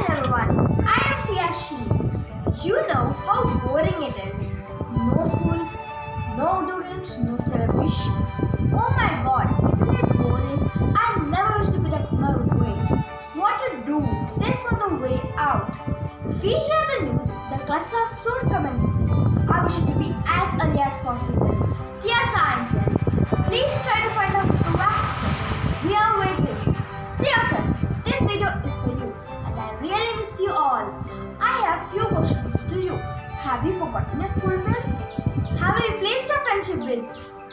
everyone, I am Sheen. You know how boring it is. No schools, no outdoor games, no celebration. Oh my god, isn't it boring? I never used to get up my way. What to do? There's not the way out. We hear the news, the classes are soon commencing. I wish it to be as early as possible. Dear scientists, please try to find out the vaccine. We are waiting. Dear friends, this video is for you and I really miss you all. I have few questions to you. Have you forgotten your school friends? Have you replaced your friendship with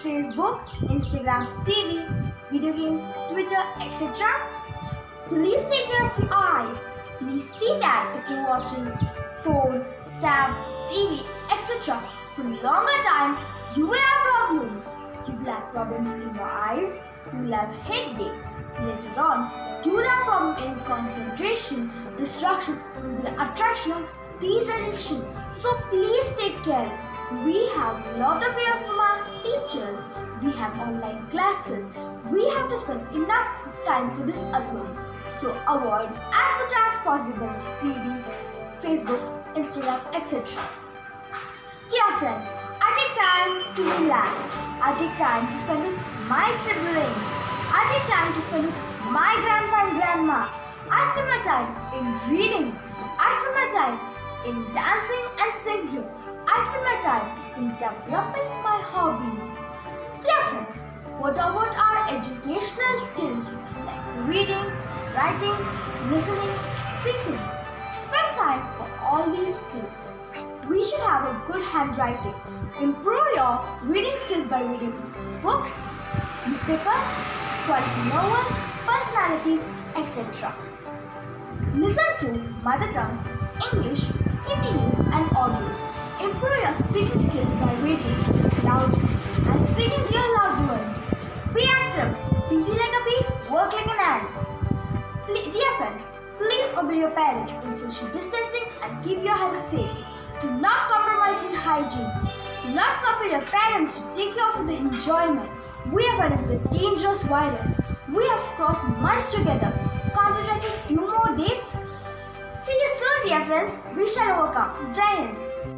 Facebook, Instagram, TV, video games, Twitter, etc.? Please take care of your eyes. Please see that if you're watching phone, tab, TV, etc. for a longer time, you will have problems. You will have problems in your eyes, you will have headache. Later on, you will have problem in concentration, distraction, and the attraction of these addiction. So please take care. We have a lot of videos from our teachers. We have online classes. We have to spend enough time for this alone. So avoid as much as possible TV, Facebook, Instagram, etc. Dear friends, I take time to relax. I take time to spend with my siblings. I take time to spend with my grandpa and grandma. I spend my time in reading. I spend my time in dancing and singing. I spend my time in developing my hobbies. Dear friends, what about our educational skills like reading, writing, listening, speaking? Spend time for all these skills. We should have a good handwriting. Improve your reading skills by reading books, newspapers, quality novels, personalities, etc. Listen to mother tongue, English, Hindi news and audios. Improve your speaking skills by reading loud and speaking to your loved ones. Be active, busy like a bee, work like an ant. Dear friends, please obey your parents in social distancing and keep your health safe. Do not compromise in hygiene. Do not compel your parents to take you out for the enjoyment. We are fighting the dangerous virus. We have crossed miles together. Can't we try for a few more days? See you soon, dear friends. We shall overcome. Jai Hind.